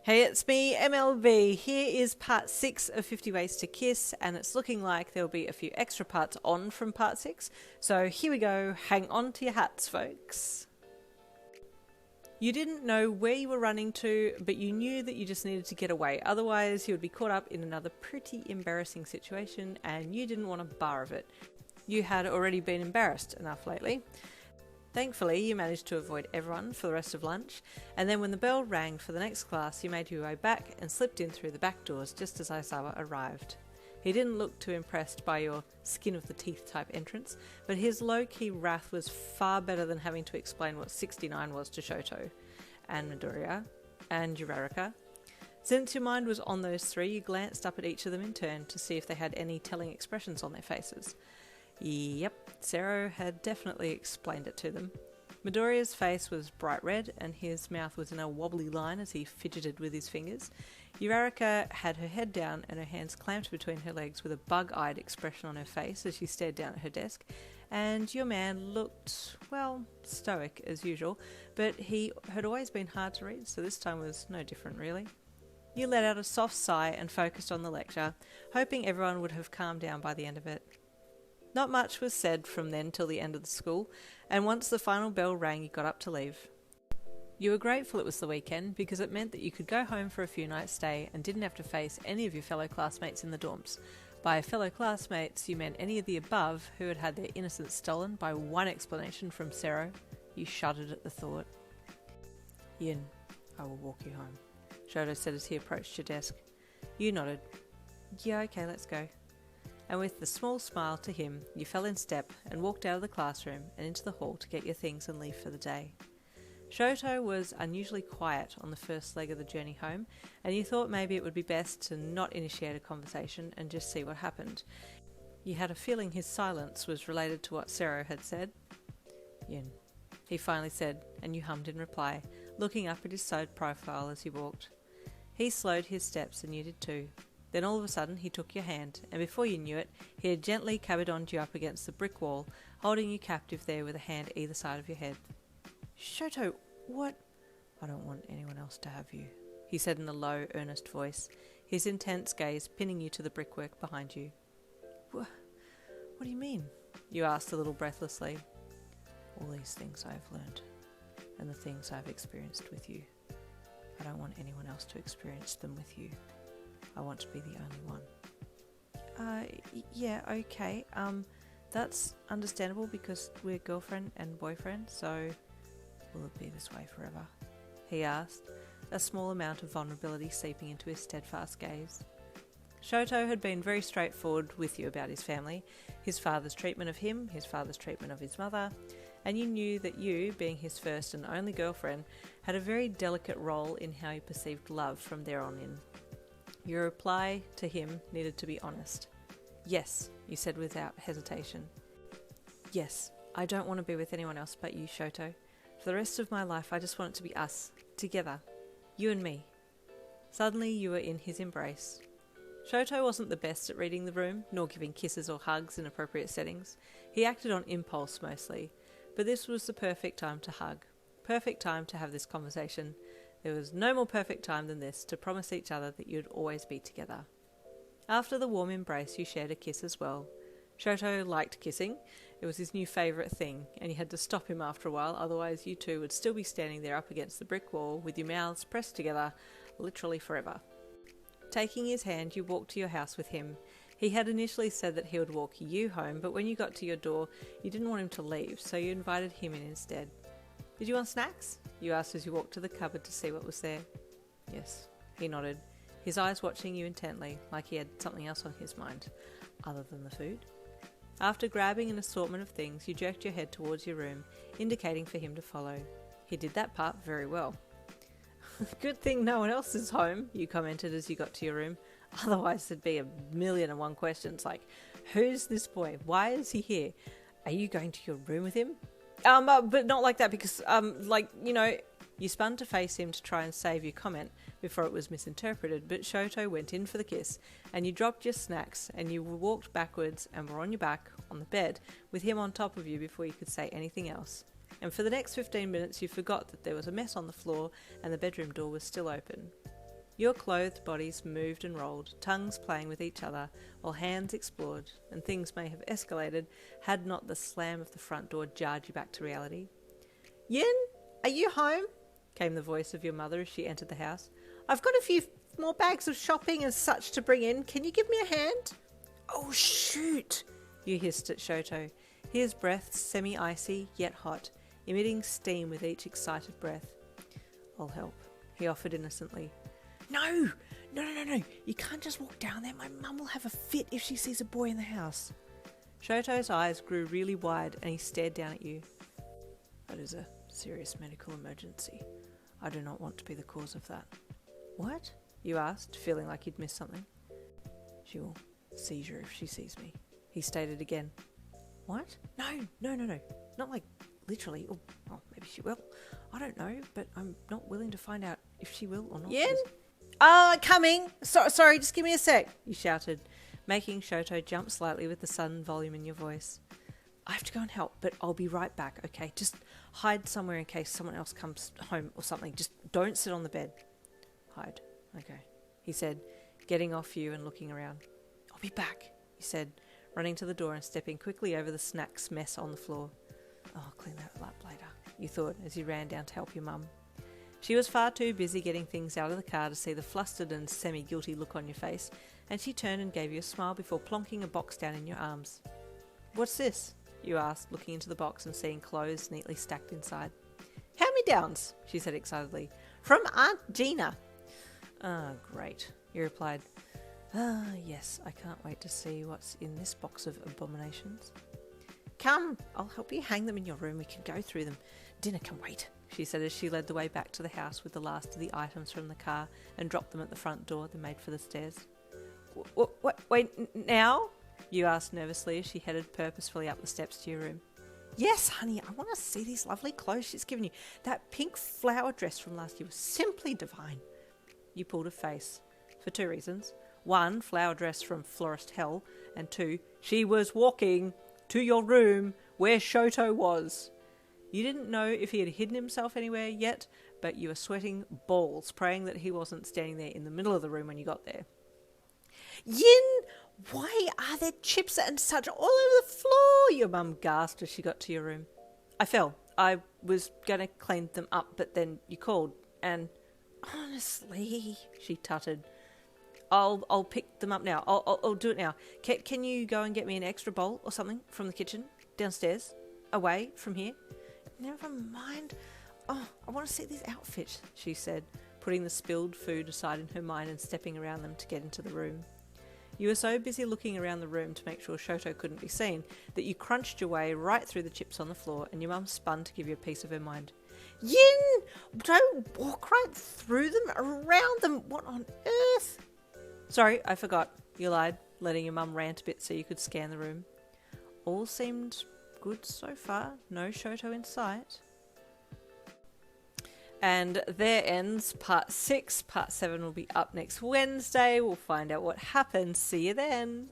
Hey, it's me, MLB. Here is part 6 of 50 Ways to Kiss, and it's looking like there'll be a few extra parts on from part 6. So here we go. Hang on to your hats, folks. You didn't know where you were running to, but you knew that you just needed to get away. Otherwise, you would be caught up in another pretty embarrassing situation, and you didn't want a bar of it. You had already been embarrassed enough lately. Thankfully, you managed to avoid everyone for the rest of lunch, and then when the bell rang for the next class, you made your way back and slipped in through the back doors just as Aizawa arrived. He didn't look too impressed by your skin-of-the-teeth type entrance, but his low-key wrath was far better than having to explain what 69 was to Shoto, and Midoriya, and Uraraka. Since your mind was on those three, you glanced up at each of them in turn to see if they had any telling expressions on their faces. Yep, Zero had definitely explained it to them. Midoriya's face was bright red and his mouth was in a wobbly line as he fidgeted with his fingers. Uraraka had her head down and her hands clamped between her legs with a bug-eyed expression on her face as she stared down at her desk. And your man looked, well, stoic as usual, but he had always been hard to read, so this time was no different really. You let out a soft sigh and focused on the lecture, hoping everyone would have calmed down by the end of it. Not much was said from then till the end of the school, and once the final bell rang you got up to leave. You were grateful it was the weekend because it meant that you could go home for a few nights' stay and didn't have to face any of your fellow classmates in the dorms. By fellow classmates you meant any of the above who had had their innocence stolen by one explanation from Zero. You shuddered at the thought. Yin, I will walk you home, Shoto said as he approached your desk. You nodded. Yeah, okay, let's go. And with a small smile to him, you fell in step and walked out of the classroom and into the hall to get your things and leave for the day. Shoto was unusually quiet on the first leg of the journey home, and you thought maybe it would be best to not initiate a conversation and just see what happened. You had a feeling his silence was related to what Zero had said. Yin, he finally said, and you hummed in reply, looking up at his side profile as he walked. He slowed his steps and you did too. Then all of a sudden he took your hand, and before you knew it, he had gently cabadoned you up against the brick wall, holding you captive there with a hand either side of your head. Shoto, what? I don't want anyone else to have you, he said in a low, earnest voice, his intense gaze pinning you to the brickwork behind you. What do you mean? You asked a little breathlessly. All these things I have learned, and the things I've experienced with you. I don't want anyone else to experience them with you. I want to be the only one. Yeah, okay. That's understandable because we're girlfriend and boyfriend, so will it be this way forever? He asked, a small amount of vulnerability seeping into his steadfast gaze. Shoto had been very straightforward with you about his family, his father's treatment of him, his father's treatment of his mother, and you knew that you, being his first and only girlfriend, had a very delicate role in how he perceived love from there on in. Your reply to him needed to be honest. Yes, you said without hesitation. Yes, I don't want to be with anyone else but you, Shoto. For the rest of my life, I just want it to be us, together, you and me. Suddenly you were in his embrace. Shoto wasn't the best at reading the room, nor giving kisses or hugs in appropriate settings. He acted on impulse mostly, but this was the perfect time to hug. Perfect time to have this conversation. There was no more perfect time than this to promise each other that you'd always be together. After the warm embrace, you shared a kiss as well. Shoto liked kissing. It was his new favourite thing, and you had to stop him after a while, otherwise you two would still be standing there up against the brick wall with your mouths pressed together, literally forever. Taking his hand, you walked to your house with him. He had initially said that he would walk you home, but when you got to your door, you didn't want him to leave, so you invited him in instead. Did you want snacks? You asked as you walked to the cupboard to see what was there. Yes, he nodded, his eyes watching you intently, like he had something else on his mind, other than the food. After grabbing an assortment of things, you jerked your head towards your room, indicating for him to follow. He did that part very well. Good thing no one else is home, you commented as you got to your room. Otherwise there'd be 1,000,001 questions like, who's this boy? Why is he here? Are you going to your room with him? But not like that because, you spun to face him to try and save your comment before it was misinterpreted, but Shoto went in for the kiss, and you dropped your snacks, and you walked backwards and were on your back on the bed with him on top of you before you could say anything else. And for the next 15 minutes you forgot that there was a mess on the floor and the bedroom door was still open. Your clothed bodies moved and rolled, tongues playing with each other, while hands explored, and things may have escalated had not the slam of the front door jarred you back to reality. Yin, are you home? Came the voice of your mother as she entered the house. I've got a few more bags of shopping and such to bring in. Can you give me a hand? Oh, shoot, you hissed at Shoto, his breath semi-icy yet hot, emitting steam with each excited breath. I'll help, he offered innocently. No. You can't just walk down there. My mum will have a fit if she sees a boy in the house. Shoto's eyes grew really wide and he stared down at you. That is a serious medical emergency. I do not want to be the cause of that. What? You asked, feeling like you'd missed something. She will seizure if she sees me, he stated again. What? No. Not like literally. Or well, maybe she will. I don't know, but I'm not willing to find out if she will or not. Yin? Coming! Sorry, just give me a sec, you shouted, making Shoto jump slightly with the sudden volume in your voice. I have to go and help, but I'll be right back, okay? Just hide somewhere in case someone else comes home or something. Just don't sit on the bed. Hide. Okay, he said, getting off you and looking around. I'll be back, he said, running to the door and stepping quickly over the snacks mess on the floor. I'll clean that up later, you thought as you ran down to help your mum. She was far too busy getting things out of the car to see the flustered and semi-guilty look on your face, and she turned and gave you a smile before plonking a box down in your arms. What's this? You asked, looking into the box and seeing clothes neatly stacked inside. Hand-me-downs, she said excitedly. From Aunt Gina. Ah, great, you replied. Ah, yes, I can't wait to see what's in this box of abominations. Come, I'll help you hang them in your room. We can go through them. Dinner can wait, she said as she led the way back to the house with the last of the items from the car and dropped them at the front door, then made for the stairs. Wait, now? You asked nervously as she headed purposefully up the steps to your room. Yes, honey, I want to see these lovely clothes she's given you. That pink flower dress from last year was simply divine. You pulled a face. For two reasons. One, flower dress from Florist Hell, and two, she was walking to your room where Shoto was. You didn't know if he had hidden himself anywhere yet, but you were sweating balls, praying that he wasn't standing there in the middle of the room when you got there. Yin, why are there chips and such all over the floor? Your mum gasped as she got to your room. I fell. I was going to clean them up, but then you called, and honestly, she tutted. I'll pick them up now. I'll do it now. Can you go and get me an extra bowl or something from the kitchen downstairs, away from here? Never mind. Oh, I want to see these outfits, she said, putting the spilled food aside in her mind and stepping around them to get into the room. You were so busy looking around the room to make sure Shoto couldn't be seen that you crunched your way right through the chips on the floor, and your mum spun to give you a piece of her mind. Yin! Don't walk right through them, around them. What on earth? Sorry, I forgot, you lied, letting your mum rant a bit so you could scan the room. All seemed good so far. No Shoto in sight. And there ends part 6. Part 7 will be up next Wednesday. We'll find out what happens. See you then.